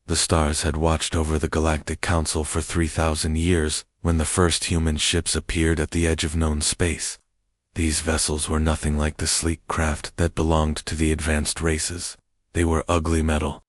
The stars had watched over the Galactic Council for 3,000 years when the first human ships appeared at the edge of known space. These vessels were nothing like the sleek craft that belonged to the advanced races. They were ugly metal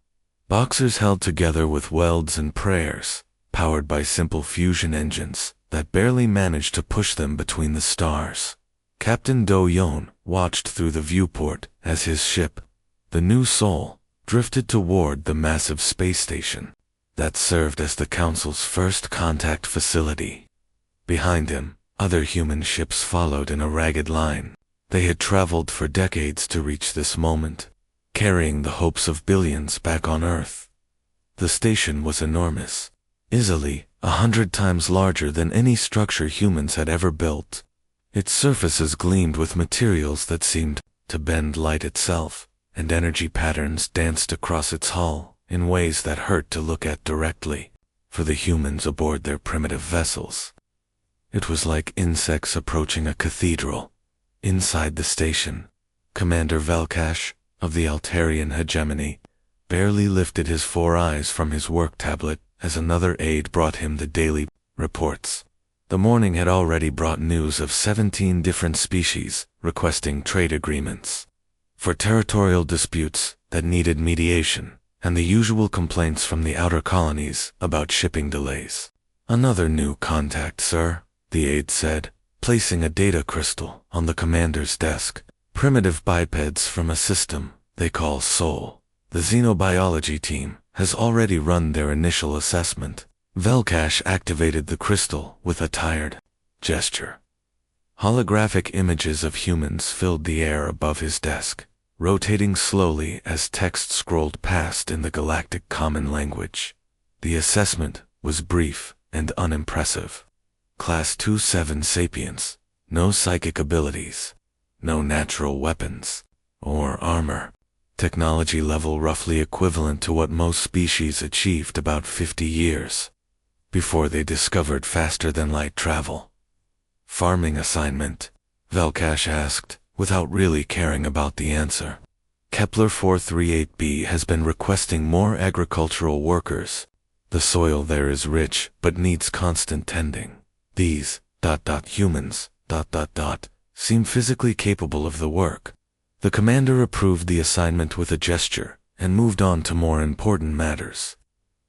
boxers held together with welds and prayers, powered by simple fusion engines that barely managed to push them between the stars. Captain Do-Yon watched through the viewport as his ship, the New Soul, drifted toward the massive space station that served as the Council's first contact facility. Behind him, other human ships followed in a ragged line. They had traveled for decades to reach this moment, carrying the hopes of billions back on Earth. The station was enormous, easily 100 times larger than any structure humans had ever built. Its surfaces gleamed with materials that seemed to bend light itself, and energy patterns danced across its hull in ways that hurt to look at directly for the humans aboard their primitive vessels. It was like insects approaching a cathedral. Inside the station, Commander Velkash, of the Altarian hegemony, barely lifted his 4 eyes from his work tablet as another aide brought him the daily reports. The morning had already brought news of 17 different species requesting trade agreements for territorial disputes that needed mediation, and the usual complaints from the outer colonies about shipping delays. "Another new contact, sir," the aide said, placing a data crystal on the commander's desk. "Primitive bipeds from a system they call Soul. The xenobiology team has already run their initial assessment." Velkash activated the crystal with a tired gesture. Holographic images of humans filled the air above his desk, rotating slowly as text scrolled past in the galactic common language. The assessment was brief and unimpressive. Class 2-7 sapiens, no psychic abilities, no natural weapons or armor. Technology level roughly equivalent to what most species achieved about 50 years before they discovered faster-than-light travel. "Farming assignment?" Velkash asked, without really caring about the answer. "Kepler 438b has been requesting more agricultural workers. The soil there is rich but needs constant tending. These humans seem physically capable of the work." The commander approved the assignment with a gesture and moved on to more important matters.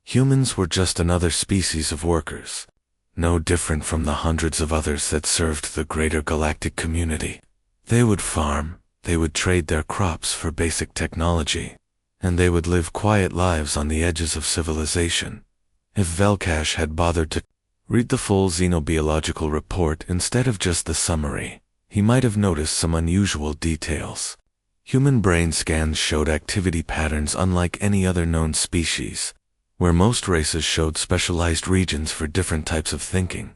Humans were just another species of workers, no different from the hundreds of others that served the greater galactic community. They would farm, they would trade their crops for basic technology, and they would live quiet lives on the edges of civilization. If Velkash had bothered to read the full xenobiological report instead of just the summary, he might have noticed some unusual details. Human brain scans showed activity patterns unlike any other known species, where most races showed specialized regions for different types of thinking.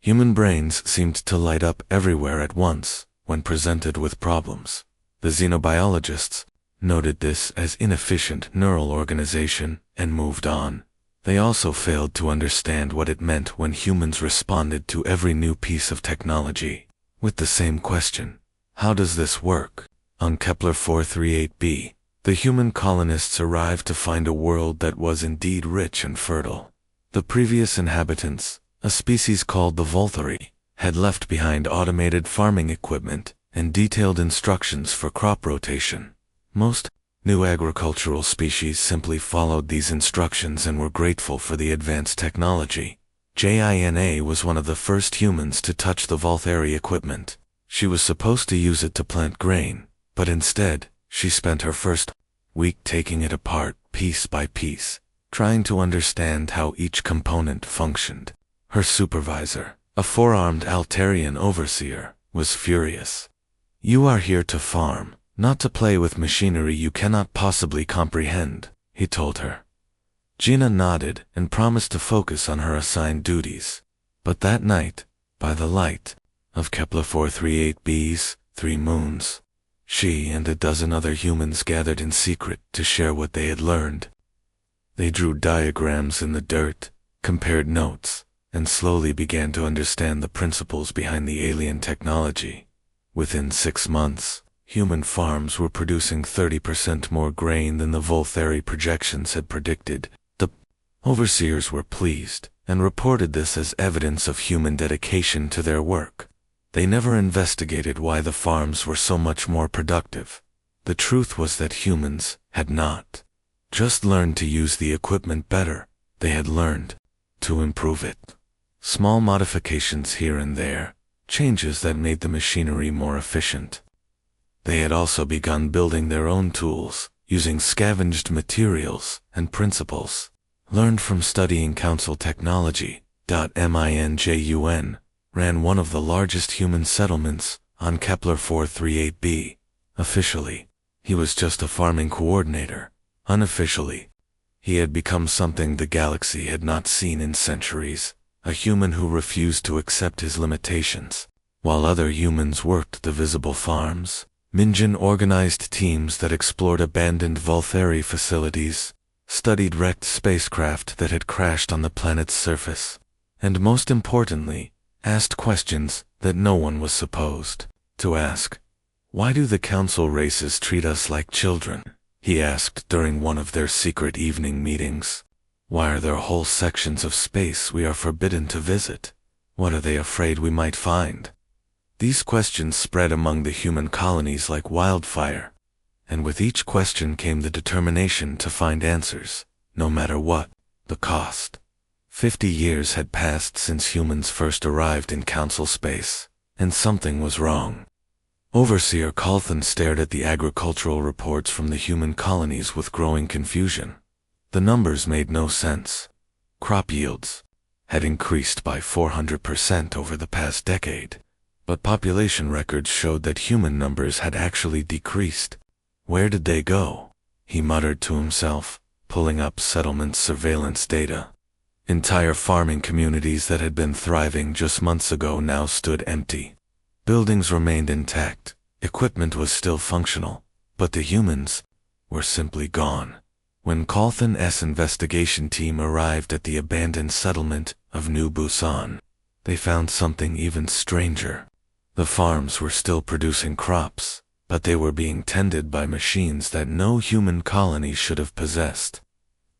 Human brains seemed to light up everywhere at once when presented with problems. The xenobiologists noted this as inefficient neural organization and moved on. They also failed to understand what it meant when humans responded to every new piece of technology with the same question: how does this work? On Kepler 438b, the human colonists arrived to find a world that was indeed rich and fertile. The previous inhabitants, a species called the Volthari, had left behind automated farming equipment and detailed instructions for crop rotation. Most new agricultural species simply followed these instructions and were grateful for the advanced technology. Jina was one of the first humans to touch the Volthari equipment. She was supposed to use it to plant grain, but instead, she spent her first week taking it apart piece by piece, trying to understand how each component functioned. Her supervisor, a 4-armed Altarian overseer, was furious. "You are here to farm, not to play with machinery you cannot possibly comprehend," he told her. Gina nodded and promised to focus on her assigned duties. But that night, by the light of Kepler 438b's 3 moons, she and a dozen other humans gathered in secret to share what they had learned. They drew diagrams in the dirt, compared notes, and slowly began to understand the principles behind the alien technology. Within 6 months, human farms were producing 30% more grain than the Volthari projections had predicted. The Overseers were pleased, and reported this as evidence of human dedication to their work. They never investigated why the farms were so much more productive. The truth was that humans had not just learned to use the equipment better, they had learned to improve it. Small modifications here and there, changes that made the machinery more efficient. They had also begun building their own tools, using scavenged materials and principles learned from studying council technology. Minjun ran one of the largest human settlements on Kepler 438b. Officially, he was just a farming coordinator. Unofficially, he had become something the galaxy had not seen in centuries, a human who refused to accept his limitations. While other humans worked the visible farms, Minjun organized teams that explored abandoned Voltheri facilities, studied wrecked spacecraft that had crashed on the planet's surface, and most importantly, asked questions that no one was supposed to ask. Why do the council races treat us like children? He asked during one of their secret evening meetings. Why are there whole sections of space we are forbidden to visit? What are they afraid we might find? These questions spread among the human colonies like wildfire, and with each question came the determination to find answers, no matter what the cost. 50 years had passed since humans first arrived in council space, and something was wrong. Overseer Calthon stared at the agricultural reports from the human colonies with growing confusion. The numbers made no sense. Crop yields had increased by 400% over the past decade, but population records showed that human numbers had actually decreased. Where did they go? He muttered to himself, pulling up settlement surveillance data. Entire farming communities that had been thriving just months ago now stood empty. Buildings remained intact, equipment was still functional, but the humans were simply gone. When Calthon's investigation team arrived at the abandoned settlement of New Busan, they found something even stranger. The farms were still producing crops, but they were being tended by machines that no human colony should have possessed.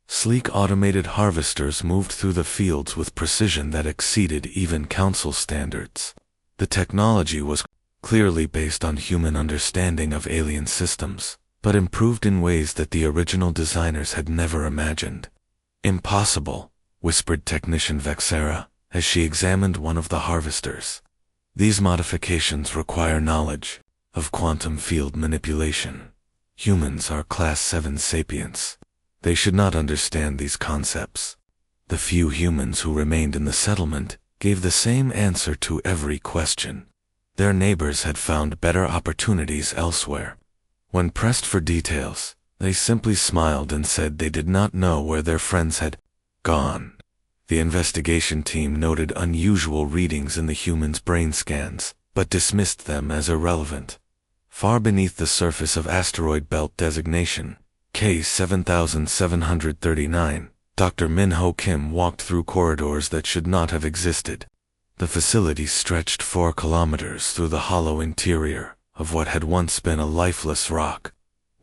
Sleek automated harvesters moved through the fields with precision that exceeded even council standards. The technology was clearly based on human understanding of alien systems, but improved in ways that the original designers had never imagined. Impossible, whispered technician Vexera, as she examined one of the harvesters. These modifications require knowledge of quantum field manipulation. Humans are Class 7 sapients. They should not understand these concepts. The few humans who remained in the settlement gave the same answer to every question. Their neighbors had found better opportunities elsewhere. When pressed for details, they simply smiled and said they did not know where their friends had gone. The investigation team noted unusual readings in the humans' brain scans, but dismissed them as irrelevant. Far beneath the surface of asteroid belt designation, K7739, Dr. Min-Ho Kim walked through corridors that should not have existed. The facility stretched 4 kilometers through the hollow interior of what had once been a lifeless rock.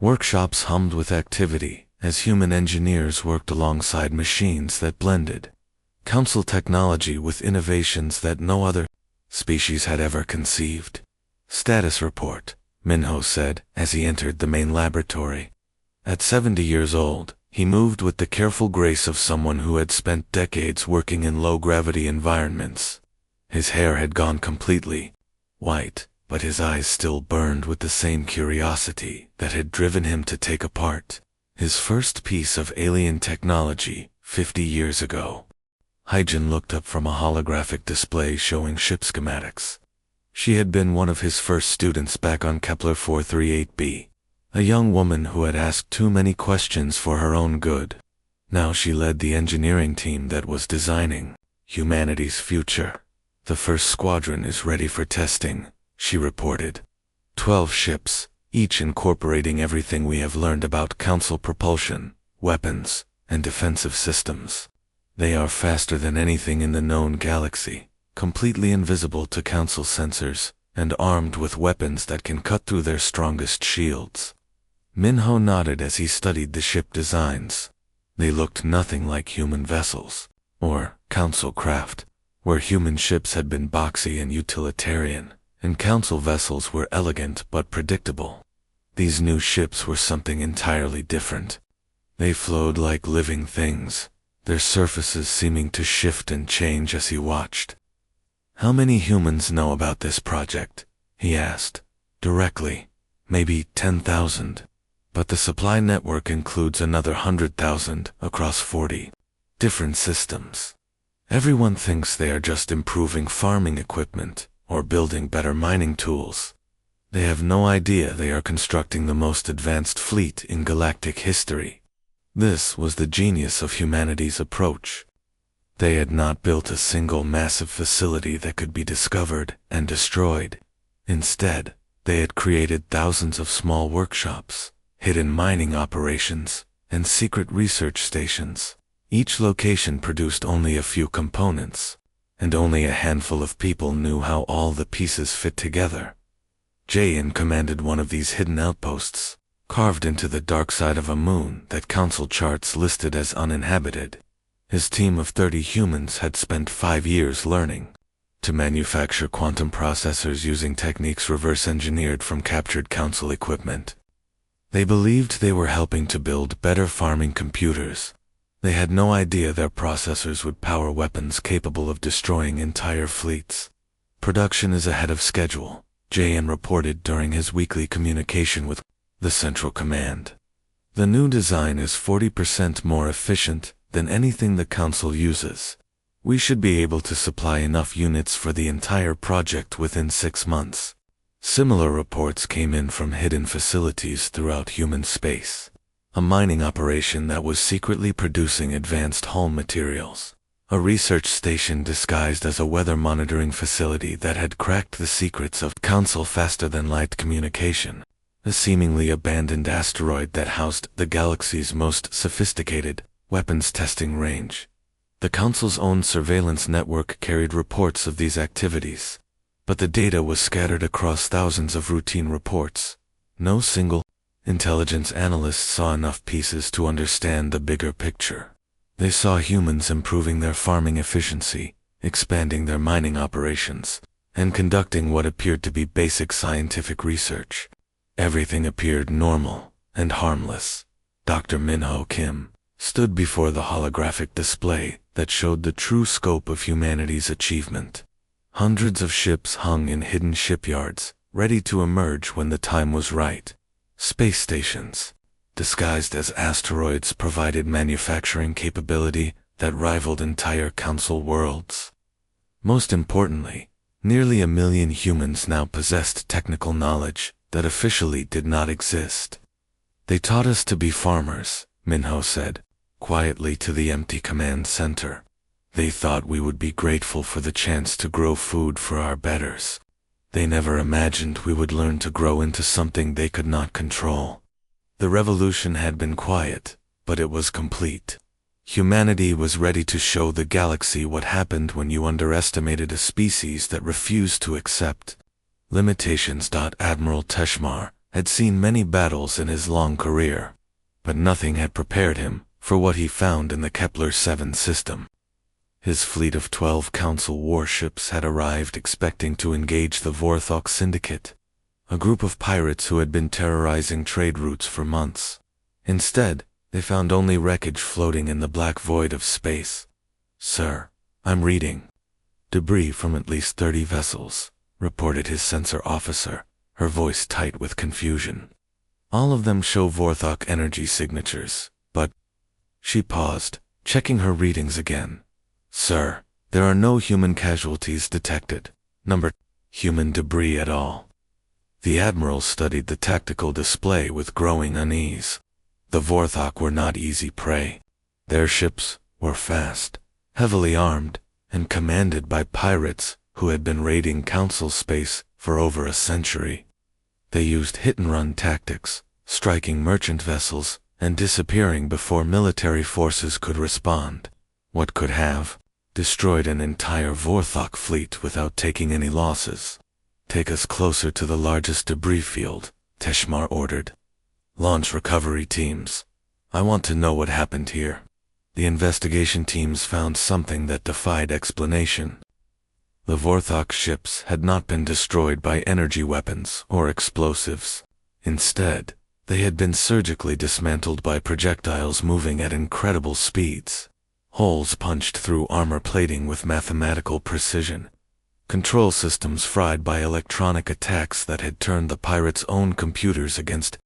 Workshops hummed with activity as human engineers worked alongside machines that blended council technology with innovations that no other species had ever conceived. Status report, Min-Ho said as he entered the main laboratory. At 70 years old, he moved with the careful grace of someone who had spent decades working in low-gravity environments. His hair had gone completely white, but his eyes still burned with the same curiosity that had driven him to take apart his first piece of alien technology 50 years ago. Hyjin looked up from a holographic display showing ship schematics. She had been one of his first students back on Kepler 438b. A young woman who had asked too many questions for her own good. Now she led the engineering team that was designing humanity's future. The first squadron is ready for testing, she reported. 12 ships, each incorporating everything we have learned about council propulsion, weapons, and defensive systems. They are faster than anything in the known galaxy, completely invisible to council sensors, and armed with weapons that can cut through their strongest shields. Min-Ho nodded as he studied the ship designs. They looked nothing like human vessels, or council craft, where human ships had been boxy and utilitarian, and council vessels were elegant but predictable. These new ships were something entirely different. They flowed like living things, their surfaces seeming to shift and change as he watched. "How many humans know about this project?" he asked, directly. "Maybe 10,000. But the supply network includes another 100,000 across 40 different systems. Everyone thinks they are just improving farming equipment or building better mining tools. They have no idea they are constructing the most advanced fleet in galactic history." This was the genius of humanity's approach. They had not built a single massive facility that could be discovered and destroyed. Instead, they had created thousands of small workshops, hidden mining operations, and secret research stations. Each location produced only a few components, and only a handful of people knew how all the pieces fit together. Jayan commanded one of these hidden outposts, carved into the dark side of a moon that council charts listed as uninhabited. His team of 30 humans had spent 5 years learning to manufacture quantum processors using techniques reverse-engineered from captured council equipment. They believed they were helping to build better farming computers. They had no idea their processors would power weapons capable of destroying entire fleets. "Production is ahead of schedule," Jayan reported during his weekly communication with the Central Command. "The new design is 40% more efficient than anything the Council uses. We should be able to supply enough units for the entire project within 6 months." Similar reports came in from hidden facilities throughout human space. A mining operation that was secretly producing advanced hull materials. A research station disguised as a weather monitoring facility that had cracked the secrets of Council faster-than-light communication. A seemingly abandoned asteroid that housed the galaxy's most sophisticated weapons testing range. The Council's own surveillance network carried reports of these activities, but the data was scattered across thousands of routine reports. No single intelligence analyst saw enough pieces to understand the bigger picture. They saw humans improving their farming efficiency, expanding their mining operations, and conducting what appeared to be basic scientific research. Everything appeared normal and harmless. Dr. Minho Kim stood before the holographic display that showed the true scope of humanity's achievement. Hundreds of ships hung in hidden shipyards, ready to emerge when the time was right. Space stations, disguised as asteroids, provided manufacturing capability that rivaled entire Council worlds. Most importantly, nearly 1 million humans now possessed technical knowledge that officially did not exist. "They taught us to be farmers," Minho said, quietly to the empty command center. "They thought we would be grateful for the chance to grow food for our betters. They never imagined we would learn to grow into something they could not control." The revolution had been quiet, but it was complete. Humanity was ready to show the galaxy what happened when you underestimated a species that refused to accept limitations. Admiral Teshmar had seen many battles in his long career, but nothing had prepared him for what he found in the Kepler 7 system. His fleet of 12 Council warships had arrived expecting to engage the Vorthok Syndicate, a group of pirates who had been terrorizing trade routes for months. Instead, they found only wreckage floating in the black void of space. "Sir, I'm reading debris from at least 30 vessels," reported his sensor officer, her voice tight with confusion. "All of them show Vorthok energy signatures, but—" She paused, checking her readings again. "Sir, there are no human casualties detected. Human debris at all." The Admiral studied the tactical display with growing unease. The Vorthok were not easy prey. Their ships were fast, heavily armed, and commanded by pirates who had been raiding Council space for over a century. They used hit-and-run tactics, striking merchant vessels and disappearing before military forces could respond. What could have destroyed an entire Vorthok fleet without taking any losses? "Take us closer to the largest debris field," Teshmar ordered. "Launch recovery teams. I want to know what happened here." the investigation teams found something that defied explanation. The Vorthok ships had not been destroyed by energy weapons or explosives. Instead, they had been surgically dismantled by projectiles moving at incredible speeds. Holes punched through armor plating with mathematical precision. Control systems fried by electronic attacks that had turned the pirates' own computers against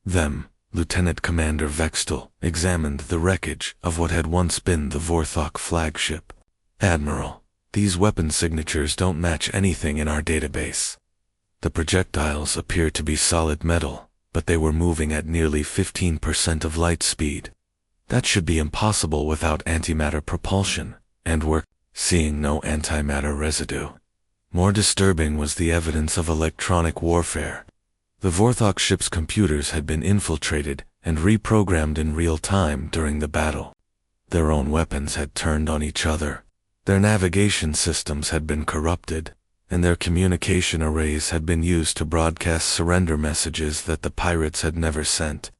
them. Lieutenant Commander Vextel examined the wreckage of what had once been the Vorthok flagship. "Admiral, these weapon signatures don't match anything in our database. The projectiles appear to be solid metal, but they were moving at nearly 15% of light speed. That should be impossible without antimatter propulsion, and we're seeing no antimatter residue." More disturbing was the evidence of electronic warfare. The Vorthok ship's computers had been infiltrated and reprogrammed in real time during the battle. Their own weapons had turned on each other. Their navigation systems had been corrupted, and their communication arrays had been used to broadcast surrender messages that the pirates had never sent.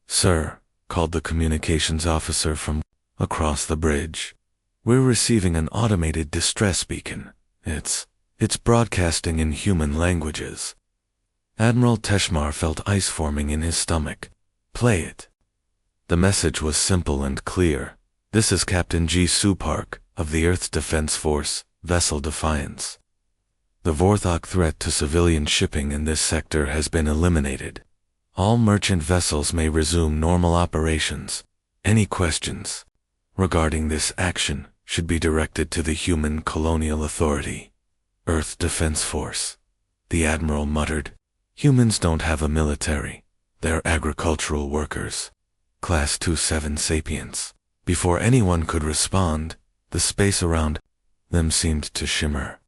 "Sir," called the communications officer from across the bridge, "we're receiving an automated distress beacon. It's broadcasting in human languages." Admiral Teshmar felt ice forming in his stomach. "Play it." The message was simple and clear. "This is Captain Jisoo Park of the Earth's Defense Force, Vessel Defiance. The Vorthok threat to civilian shipping in this sector has been eliminated. All merchant vessels may resume normal operations. Any questions regarding this action should be directed to the Human Colonial Authority, Earth Defense Force." The Admiral muttered. "Humans don't have a military. They're agricultural workers. Class 27 sapiens." Before anyone could respond, the space around them seemed to shimmer.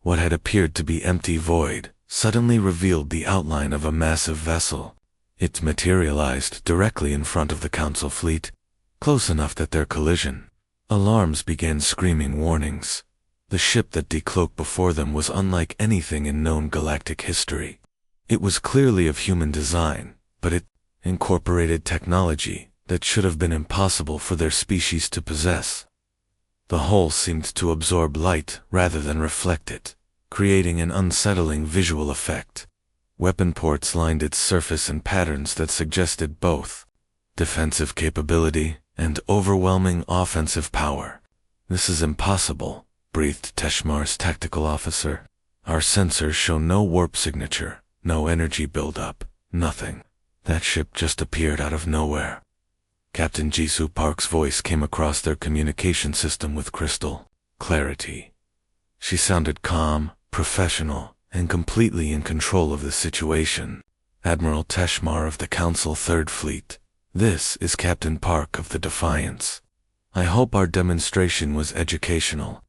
What had appeared to be empty void suddenly revealed the outline of a massive vessel. It materialized directly in front of the Council fleet, close enough that their collision alarms began screaming warnings. The ship that decloaked before them was unlike anything in known galactic history. It was clearly of human design, but it incorporated technology that should have been impossible for their species to possess. The hull seemed to absorb light rather than reflect it, creating an unsettling visual effect. Weapon ports lined its surface in patterns that suggested both defensive capability and overwhelming offensive power. "This is impossible," breathed Teshmar's tactical officer. "Our sensors show no warp signature, no energy buildup, nothing. That ship just appeared out of nowhere." Captain Jisoo Park's voice came across their communication system with crystal clarity. She sounded calm, professional, and completely in control of the situation. "Admiral Teshmar of the Council Third Fleet, this is Captain Park of the Defiance. I hope our demonstration was educational."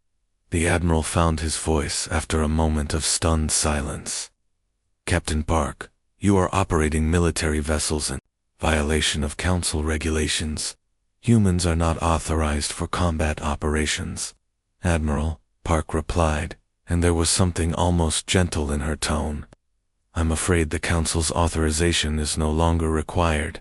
The Admiral found his voice after a moment of stunned silence. "Captain Park, you are operating military vessels in violation of Council regulations. Humans are not authorized for combat operations." "Admiral," Park replied, and there was something almost gentle in her tone. "I'm afraid the Council's authorization is no longer required.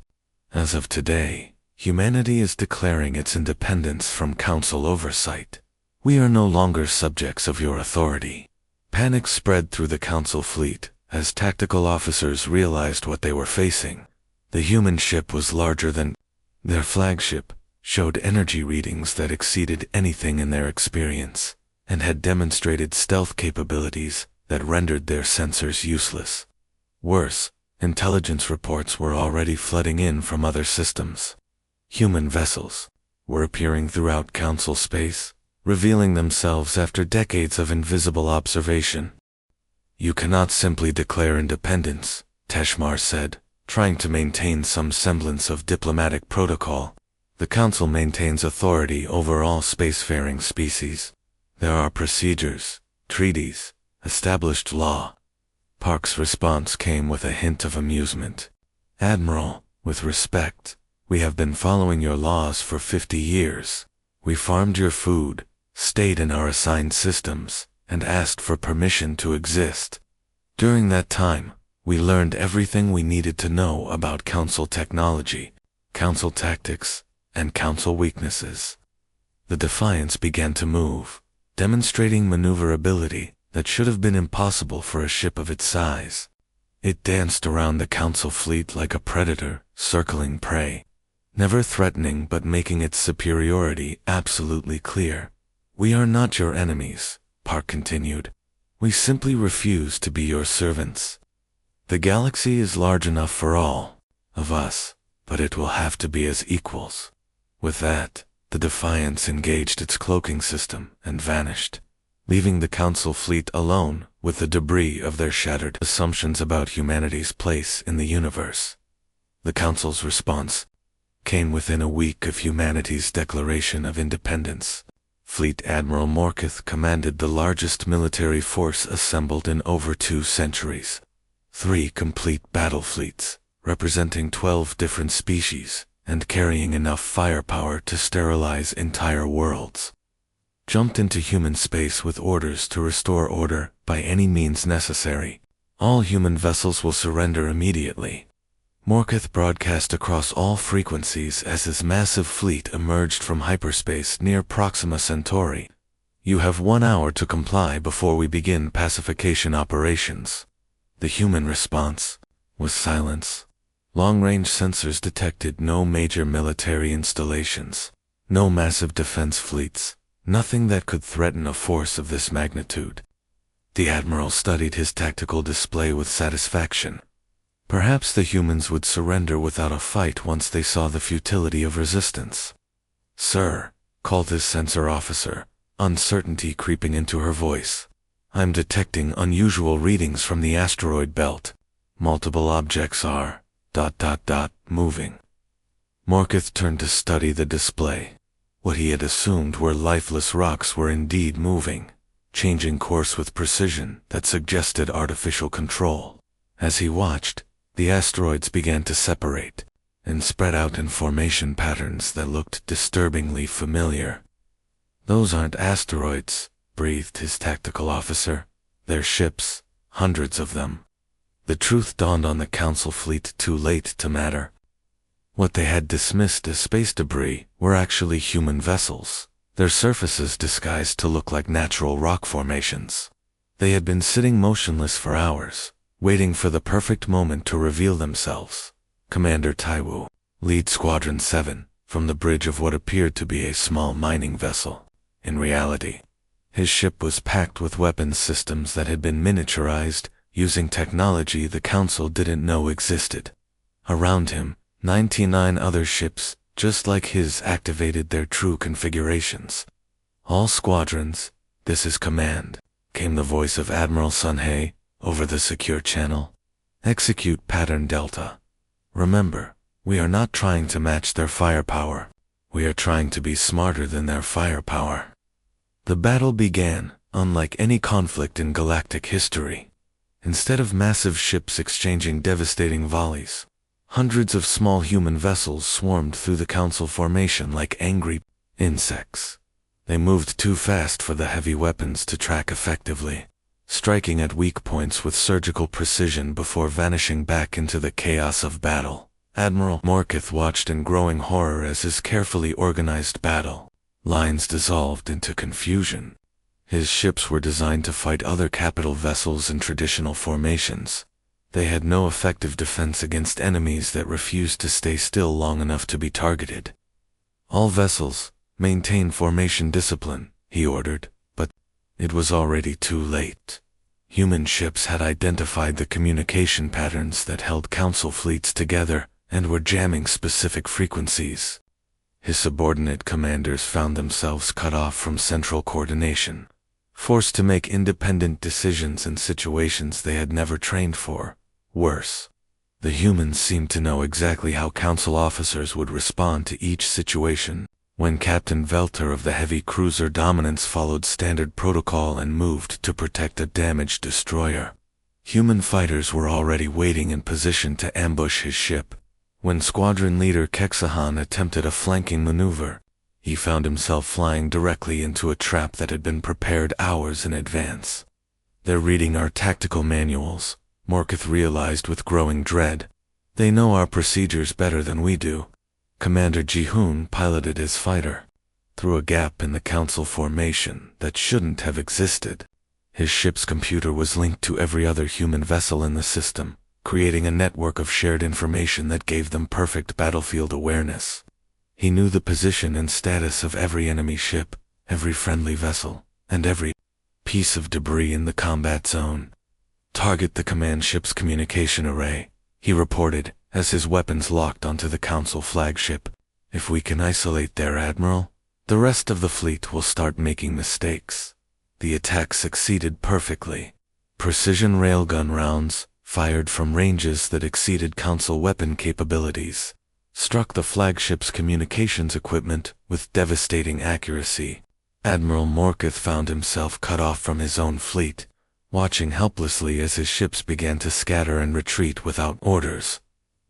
As of today, humanity is declaring its independence from Council oversight. We are no longer subjects of your authority." Panic spread through the Council fleet as tactical officers realized what they were facing. The human ship was larger than their flagship, showed energy readings that exceeded anything in their experience, and had demonstrated stealth capabilities that rendered their sensors useless. Worse, intelligence reports were already flooding in from other systems. Human vessels were appearing throughout Council space, revealing themselves after decades of invisible observation. "You cannot simply declare independence," Teshmar said, trying to maintain some semblance of diplomatic protocol. "The Council maintains authority over all spacefaring species. There are procedures, treaties, established law." Park's response came with a hint of amusement. "Admiral, with respect, we have been following your laws for 50 years. We farmed your food, stayed in our assigned systems, and asked for permission to exist. During that time, we learned everything we needed to know about Council technology, Council tactics, and Council weaknesses. The Defiance began to move, demonstrating maneuverability that should have been impossible for a ship of its size. It danced around the Council fleet like a predator, circling prey, never threatening but making its superiority absolutely clear. "We are not your enemies," Park continued. "We simply refuse to be your servants. The galaxy is large enough for all of us, but it will have to be as equals." With that, the Defiance engaged its cloaking system and vanished, leaving the Council fleet alone with the debris of their shattered assumptions about humanity's place in the universe. The Council's response came within a week of humanity's declaration of independence. Fleet Admiral Morketh commanded the largest military force assembled in over 2 centuries. 3 complete battle fleets, representing 12 different species, and carrying enough firepower to sterilize entire worlds, jumped into human space with orders to restore order by any means necessary. "All human vessels will surrender immediately." Morketh broadcast across all frequencies as his massive fleet emerged from hyperspace near Proxima Centauri. "You have 1 hour to comply before we begin pacification operations." The human response was silence. Long-range sensors detected no major military installations, no massive defense fleets, nothing that could threaten a force of this magnitude. The Admiral studied his tactical display with satisfaction. Perhaps the humans would surrender without a fight once they saw the futility of resistance. "Sir," called his sensor officer, uncertainty creeping into her voice, "I'm detecting unusual readings from the asteroid belt. Multiple objects are... moving." Morketh turned to study the display. What he had assumed were lifeless rocks were indeed moving, changing course with precision that suggested artificial control. As he watched, the asteroids began to separate and spread out in formation patterns that looked disturbingly familiar. "Those aren't asteroids," breathed his tactical officer. "They're ships, hundreds of them." The truth dawned on the Council fleet too late to matter. What they had dismissed as space debris were actually human vessels, their surfaces disguised to look like natural rock formations. They had been sitting motionless for hours, waiting for the perfect moment to reveal themselves. Commander Taiwu, lead Squadron 7, from the bridge of what appeared to be a small mining vessel. In reality, his ship was packed with weapons systems that had been miniaturized using technology the Council didn't know existed. Around him, 99 other ships, just like his, activated their true configurations. "All squadrons, this is command," came the voice of Admiral Sunhei over the secure channel. "Execute Pattern Delta. Remember, we are not trying to match their firepower. We are trying to be smarter than their firepower." The battle began, unlike any conflict in galactic history. Instead of massive ships exchanging devastating volleys, hundreds of small human vessels swarmed through the Council formation like angry insects. They moved too fast for the heavy weapons to track effectively, striking at weak points with surgical precision before vanishing back into the chaos of battle. Admiral Morketh watched in growing horror as his carefully organized battle lines dissolved into confusion. His ships were designed to fight other capital vessels in traditional formations. They had no effective defense against enemies that refused to stay still long enough to be targeted. "All vessels, maintain formation discipline," he ordered, but it was already too late. Human ships had identified the communication patterns that held Council fleets together and were jamming specific frequencies. His subordinate commanders found themselves cut off from central coordination, forced to make independent decisions in situations they had never trained for. Worse, the humans seemed to know exactly how Council officers would respond to each situation. When Captain Velter of the heavy cruiser Dominance followed standard protocol and moved to protect a damaged destroyer, human fighters were already waiting in position to ambush his ship. When Squadron Leader Kexahan attempted a flanking maneuver, he found himself flying directly into a trap that had been prepared hours in advance. "They're reading our tactical manuals," Morketh realized with growing dread. "They know our procedures better than we do." Commander Ji-hoon piloted his fighter through a gap in the Council formation that shouldn't have existed. His ship's computer was linked to every other human vessel in the system, creating a network of shared information that gave them perfect battlefield awareness. He knew the position and status of every enemy ship, every friendly vessel, and every piece of debris in the combat zone. "Target the command ship's communication array," he reported, as his weapons locked onto the Council flagship. "If we can isolate their admiral, the rest of the fleet will start making mistakes." The attack succeeded perfectly. Precision railgun rounds, fired from ranges that exceeded Council weapon capabilities, struck the flagship's communications equipment with devastating accuracy. Admiral Morketh found himself cut off from his own fleet, watching helplessly as his ships began to scatter and retreat without orders.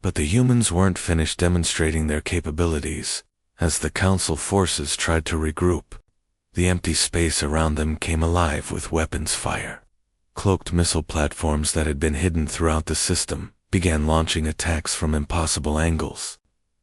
But the humans weren't finished demonstrating their capabilities. As the Council forces tried to regroup, the empty space around them came alive with weapons fire. Cloaked missile platforms that had been hidden throughout the system began launching attacks from impossible angles.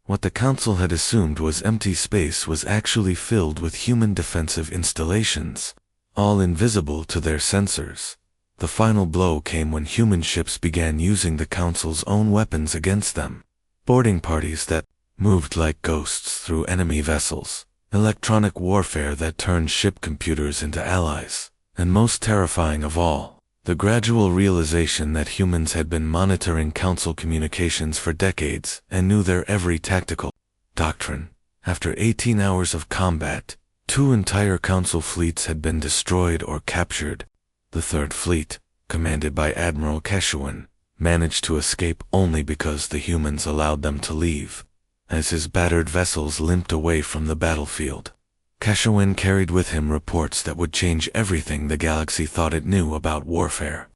What the Council had assumed was empty space was actually filled with human defensive installations, all invisible to their sensors. The final blow came when human ships began using the Council's own weapons against them. Boarding parties that moved like ghosts through enemy vessels, electronic warfare that turned ship computers into allies, and most terrifying of all, the gradual realization that humans had been monitoring Council communications for decades and knew their every tactical doctrine. After 18 hours of combat, 2 entire Council fleets had been destroyed or captured. The Third Fleet, commanded by Admiral Keshuan, managed to escape only because the humans allowed them to leave. As his battered vessels limped away from the battlefield, Keshuan carried with him reports that would change everything the galaxy thought it knew about warfare.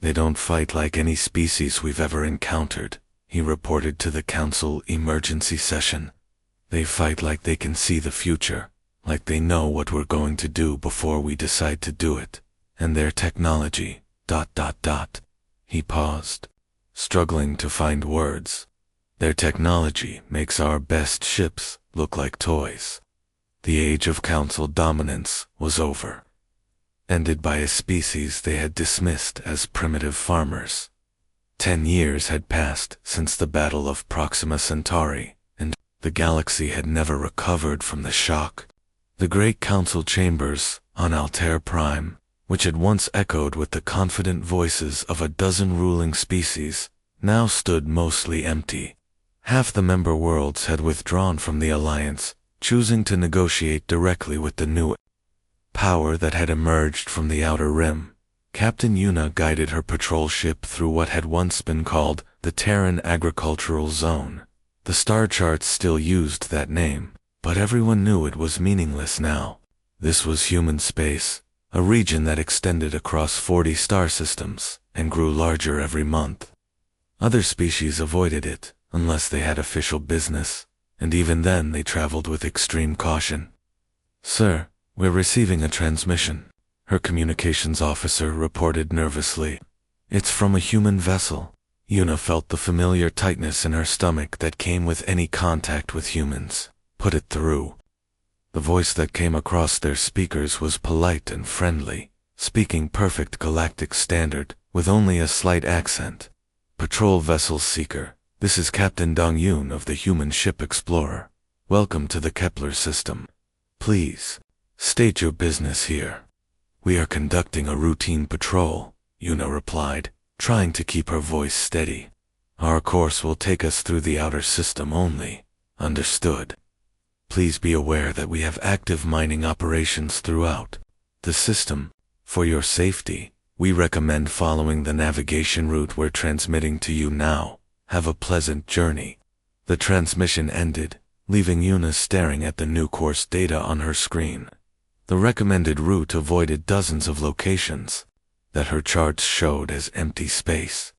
"They don't fight like any species we've ever encountered," he reported to the Council emergency session. "They fight like they can see the future, like they know what we're going to do before we decide to do it. And their technology, ... He paused, struggling to find words. "Their technology makes our best ships look like toys." The age of Council dominance was over, ended by a species they had dismissed as primitive farmers. 10 years had passed since the Battle of Proxima Centauri, and the galaxy had never recovered from the shock. The great Council chambers on Altair Prime, which had once echoed with the confident voices of a dozen ruling species, now stood mostly empty. Half the member worlds had withdrawn from the alliance, choosing to negotiate directly with the new power that had emerged from the Outer Rim. Captain Yuna guided her patrol ship through what had once been called the Terran Agricultural Zone. The star charts still used that name, but everyone knew it was meaningless now. This was human space, a region that extended across 40 star systems and grew larger every month. Other species avoided it, unless they had official business, and even then they traveled with extreme caution. "Sir, we're receiving a transmission," her communications officer reported nervously. "It's from a human vessel." Yuna felt the familiar tightness in her stomach that came with any contact with humans. "Put it through." The voice that came across their speakers was polite and friendly, speaking perfect galactic standard, with only a slight accent. "Patrol Vessel Seeker, this is Captain Dong-Yoon of the human ship Explorer. Welcome to the Kepler system. Please, state your business here." "We are conducting a routine patrol," Yuna replied, trying to keep her voice steady. "Our course will take us through the outer system only." "Understood. Please be aware that we have active mining operations throughout the system. For your safety, we recommend following the navigation route we're transmitting to you now. Have a pleasant journey." The transmission ended, leaving Yuna staring at the new course data on her screen. The recommended route avoided dozens of locations that her charts showed as empty space.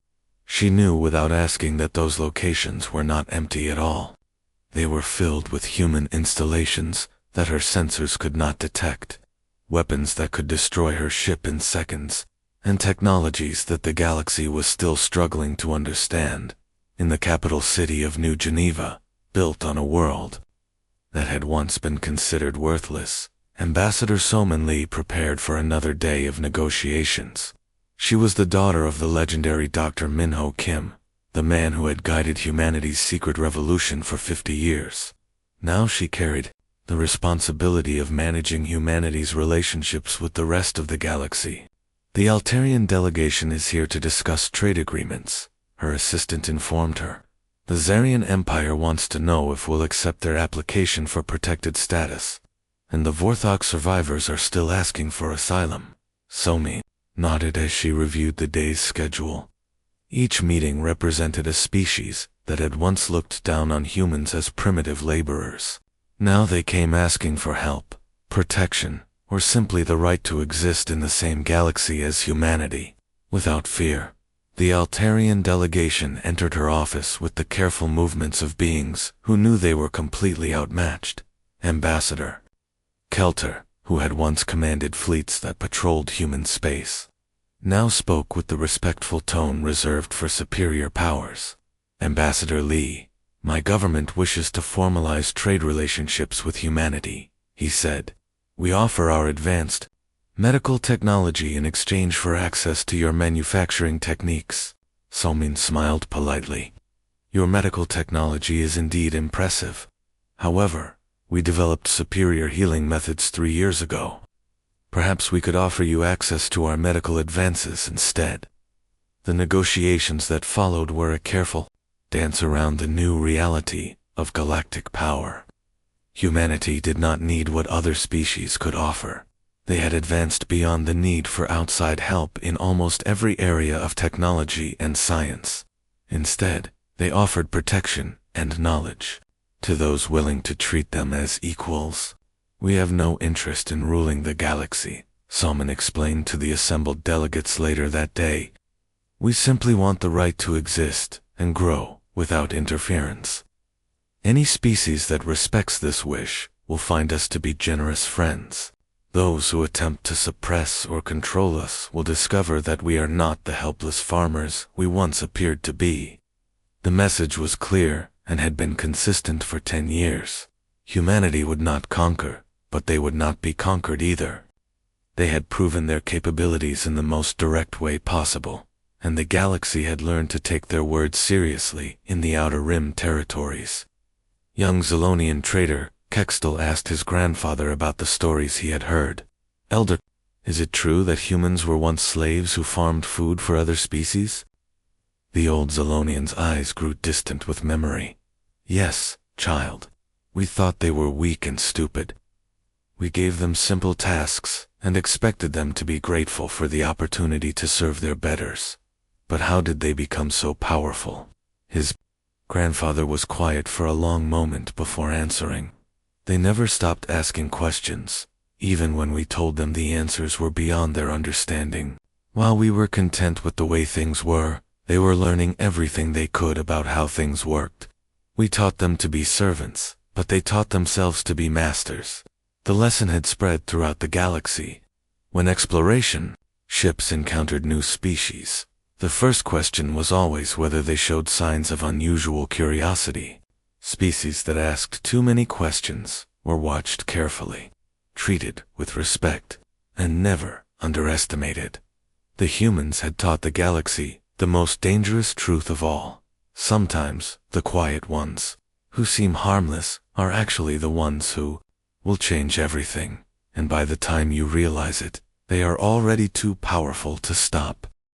She knew without asking that those locations were not empty at all. They were filled with human installations that her sensors could not detect, weapons that could destroy her ship in seconds, and technologies that the galaxy was still struggling to understand. In the capital city of New Geneva, built on a world that had once been considered worthless. Ambassador Soman Lee prepared for another day of negotiations. She was the daughter of the legendary Dr. Minho Kim, the man who had guided humanity's secret revolution for 50 years. Now she carried the responsibility of managing humanity's relationships with the rest of the galaxy. The Altarian delegation is here to discuss trade agreements, her assistant informed her. The Zarian Empire wants to know if we'll accept their application for protected status, and the Vorthok survivors are still asking for asylum. Somi nodded as she reviewed the day's schedule. Each meeting represented a species that had once looked down on humans as primitive laborers. Now they came asking for help, protection, or simply the right to exist in the same galaxy as humanity. Without fear, the Altarian delegation entered her office with the careful movements of beings who knew they were completely outmatched. Ambassador Kelter, who had once commanded fleets that patrolled human space, now spoke with the respectful tone reserved for superior powers. Ambassador Lee, my government wishes to formalize trade relationships with humanity, he said. We offer our advanced medical technology in exchange for access to your manufacturing techniques. Somin smiled politely. Your medical technology is indeed impressive. However, we developed superior healing methods 3 years ago. Perhaps we could offer you access to our medical advances instead. The negotiations that followed were a careful dance around the new reality of galactic power. Humanity did not need what other species could offer. They had advanced beyond the need for outside help in almost every area of technology and science. Instead, they offered protection and knowledge to those willing to treat them as equals. We have no interest in ruling the galaxy, Salman explained to the assembled delegates later that day. We simply want the right to exist and grow without interference. Any species that respects this wish will find us to be generous friends. Those who attempt to suppress or control us will discover that we are not the helpless farmers we once appeared to be. The message was clear and had been consistent for 10 years. Humanity would not conquer, but they would not be conquered either. They had proven their capabilities in the most direct way possible, and the galaxy had learned to take their words seriously in the Outer Rim territories. Young Zolonian trader Kextel asked his grandfather about the stories he had heard. Elder, is it true that humans were once slaves who farmed food for other species? The old Zolonian's eyes grew distant with memory. Yes, child. We thought they were weak and stupid. We gave them simple tasks and expected them to be grateful for the opportunity to serve their betters. But how did they become so powerful? His grandfather was quiet for a long moment before answering. They never stopped asking questions, even when we told them the answers were beyond their understanding. While we were content with the way things were, they were learning everything they could about how things worked. We taught them to be servants, but they taught themselves to be masters. The lesson had spread throughout the galaxy. When exploration ships encountered new species, the first question was always whether they showed signs of unusual curiosity. Species that asked too many questions were watched carefully, treated with respect, and never underestimated. The humans had taught the galaxy the most dangerous truth of all. Sometimes the quiet ones, who seem harmless, are actually the ones who will change everything, and by the time you realize it, they are already too powerful to stop.